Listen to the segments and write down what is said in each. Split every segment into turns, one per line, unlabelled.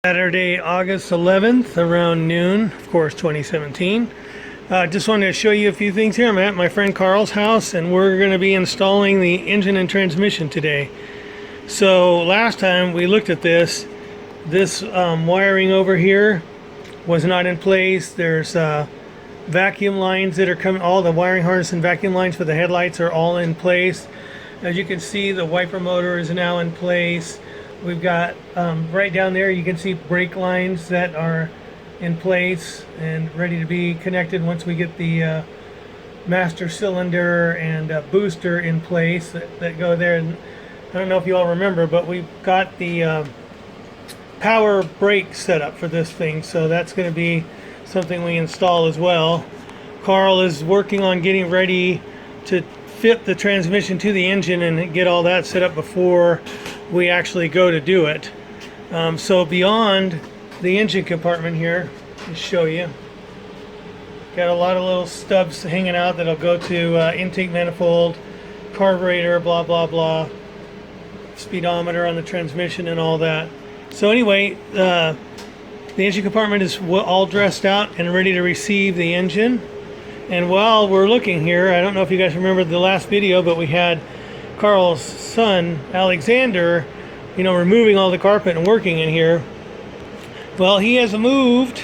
Saturday, August 11th, around noon, of course, 2017. Just wanted to show you a few things here. I'm at my friend Carl's house, and we're going to be installing the engine and transmission today. So last time we looked at this wiring over here was not in place. There's vacuum lines that are coming. All the wiring harness and vacuum lines for the headlights are all in place. As you can see, the wiper motor is now in place. We've got right down there, you can see brake lines that are in place and ready to be connected once we get the master cylinder and booster in place that go there. And I don't know if you all remember, but we've got the power brake set up for this thing, so that's going to be something we install as well. Carl is working on getting ready to fit the transmission to the engine and get all that set up before we actually go to do it. So beyond the engine compartment here, I'll show you. Got a lot of little stubs hanging out that'll go to intake manifold, carburetor, blah blah blah, speedometer on the transmission and all that. So anyway, the engine compartment is all dressed out and ready to receive the engine. And while we're looking here, I don't know if you guys remember the last video, but we had Carl's son, Alexander, removing all the carpet and working in here. Well, he has moved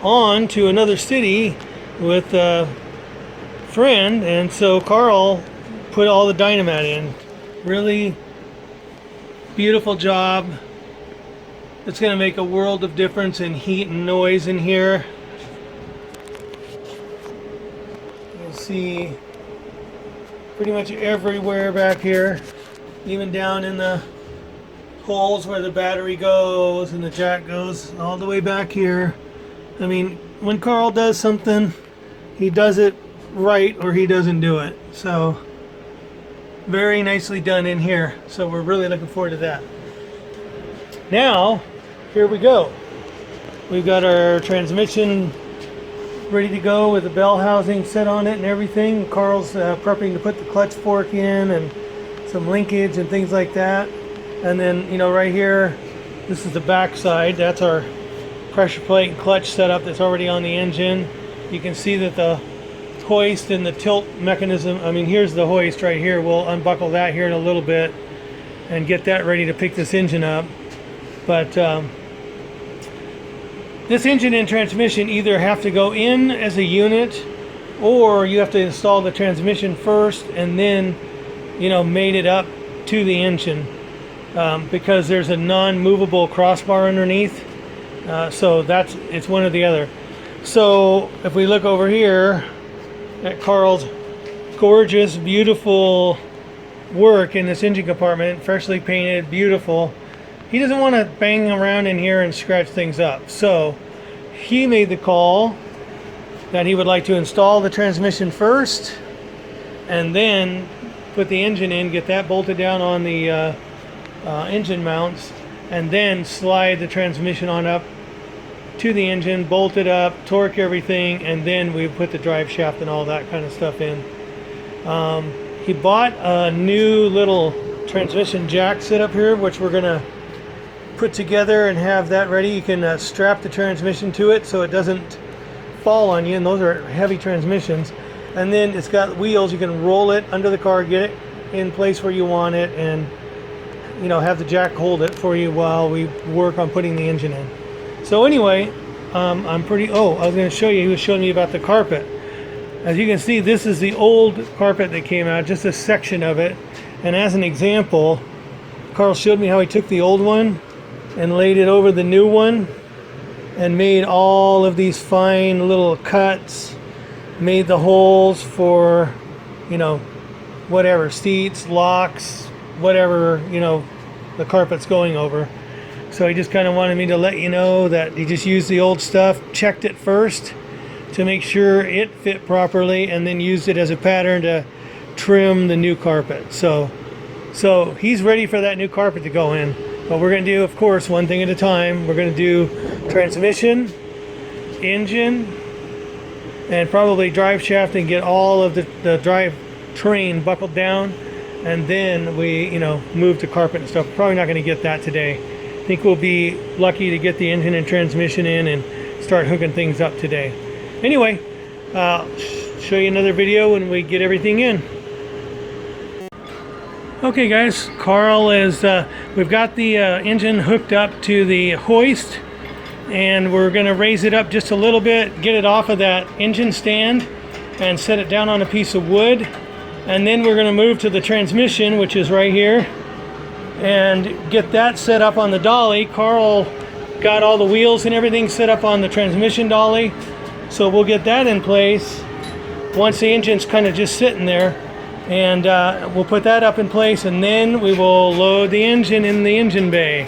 on to another city with a friend, and so Carl put all the dynamat in. Really beautiful job. It's going to make a world of difference in heat and noise in here. You'll see pretty much everywhere back here, even down in the holes where the battery goes and the jack goes, all the way back here. I mean, when Carl does something, he does it right or he doesn't do it. So very nicely done in here, so we're really looking forward to that. Now here we go. We've got our transmission ready to go with the bell housing set on it and everything. Carl's prepping to put the clutch fork in and some linkage and things like that. And then, right here, this is the back side. That's our pressure plate and clutch setup that's already on the engine. You can see that the hoist and the tilt mechanism, here's the hoist right here. We'll unbuckle that here in a little bit and get that ready to pick this engine up. But this engine and transmission either have to go in as a unit, or you have to install the transmission first and then, mate it up to the engine, because there's a non-movable crossbar underneath. So it's one or the other. So if we look over here at Carl's gorgeous, beautiful work in this engine compartment, freshly painted, beautiful. He doesn't want to bang around in here and scratch things up. So he made the call that he would like to install the transmission first and then put the engine in, get that bolted down on the engine mounts, and then slide the transmission on up to the engine, bolt it up, torque everything, and then we put the drive shaft and all that kind of stuff in. He bought a new little transmission jack set up here, which we're going to put together and have that ready. You can strap the transmission to it so it doesn't fall on you, and those are heavy transmissions. And then it's got wheels. You can roll it under the car, get it in place where you want it, and have the jack hold it for you while we work on putting the engine in. So anyway, I was going to show you, he was showing me about the carpet. As you can see, this is the old carpet that came out, just a section of it. And as an example, Carl showed me how he took the old one and laid it over the new one and made all of these fine little cuts, made the holes for, whatever, seats, locks, whatever, the carpet's going over. So he just kind of wanted me to let you know that he just used the old stuff, checked it first to make sure it fit properly, and then used it as a pattern to trim the new carpet. So he's ready for that new carpet to go in. But we're going to do, of course, one thing at a time. We're going to do transmission, engine, and probably drive shaft, and get all of the drive train buckled down, and then we move to carpet and stuff. Probably not going to get that today. think we'll be lucky to get the engine and transmission in and start hooking things up today. Anyway, show you another video when we get everything in. Okay guys, Carl is, we've got the engine hooked up to the hoist, and we're going to raise it up just a little bit, get it off of that engine stand and set it down on a piece of wood. And then we're going to move to the transmission, which is right here, and get that set up on the dolly. Carl got all the wheels and everything set up on the transmission dolly, so we'll get that in place once the engine's kind of just sitting there. And we'll put that up in place, and then we will load the engine in the engine bay.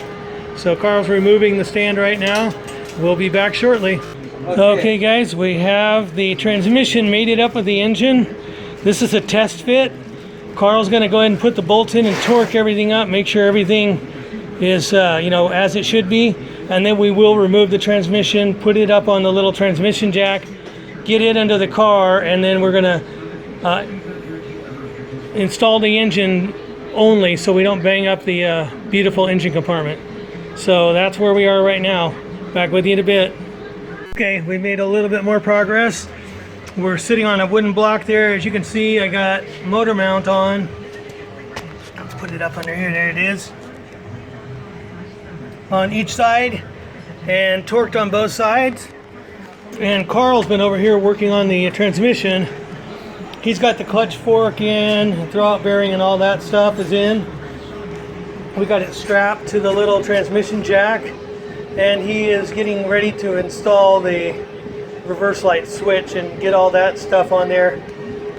So Carl's removing the stand right now. We'll be back shortly. Okay guys, we have the transmission mated up with the engine. This is a test fit. Carl's going to go ahead and put the bolts in and torque everything up, make sure everything is you know, as it should be. And then we will remove the transmission, put it up on the little transmission jack, get it under the car, and then we're going to install the engine only so we don't bang up the beautiful engine compartment. So that's where we are right now. Back with you in a bit. Okay, we made a little bit more progress. We're sitting on a wooden block there. As you can see, I got motor mount on. Let's put it up under here. There it is. On each side, and torqued on both sides. And Carl's been over here working on the transmission. He's got the clutch fork in, throwout bearing and all that stuff is in. We got it strapped to the little transmission jack, and he is getting ready to install the reverse light switch and get all that stuff on there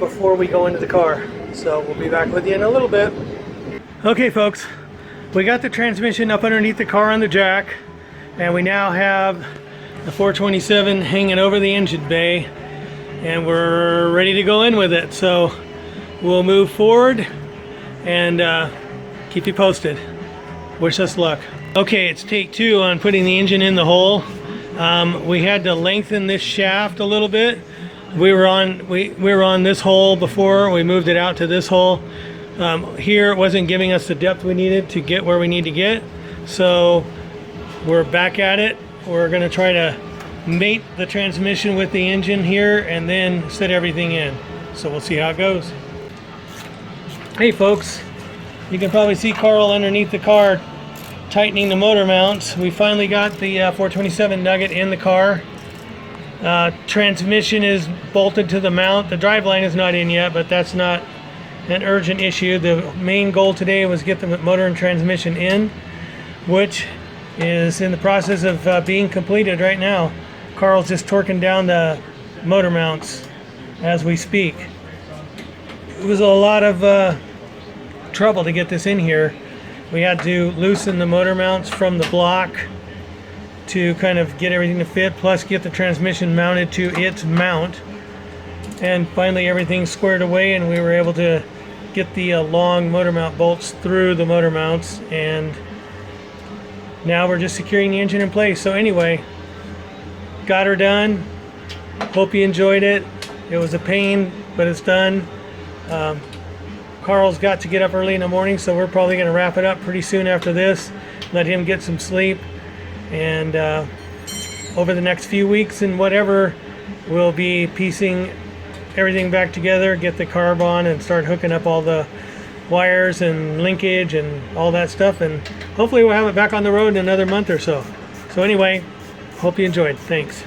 before we go into the car. So we'll be back with you in a little bit. Okay folks, we got the transmission up underneath the car on the jack, and we now have the 427 hanging over the engine bay, and we're ready to go in with it. So we'll move forward and keep you posted. Wish us luck. Okay, it's take two on putting the engine in the hole. We had to lengthen this shaft a little bit. We were on this hole before. We moved it out to this hole. Here it wasn't giving us the depth we needed to get where we need to get. So we're back at it. We're going to try to mate the transmission with the engine here and then set everything in. So we'll see how it goes. Hey folks, you can probably see Carl underneath the car tightening the motor mounts. We finally got the 427 nugget in the car. Transmission is bolted to the mount. The driveline is not in yet, but that's not an urgent issue. The main goal today was get the motor and transmission in, which is in the process of being completed right now. Carl's just torquing down the motor mounts as we speak. It was a lot of trouble to get this in here. We had to loosen the motor mounts from the block to kind of get everything to fit, plus get the transmission mounted to its mount. And finally everything squared away, and we were able to get the long motor mount bolts through the motor mounts, and now we're just securing the engine in place. So anyway, got her done. Hope you enjoyed it. It was a pain, but it's done. Carl's got to get up early in the morning, so we're probably going to wrap it up pretty soon after this, let him get some sleep, and over the next few weeks and whatever, we'll be piecing everything back together, get the carb on, and start hooking up all the wires and linkage and all that stuff, and hopefully we'll have it back on the road in another month or so. So anyway, hope you enjoyed. Thanks.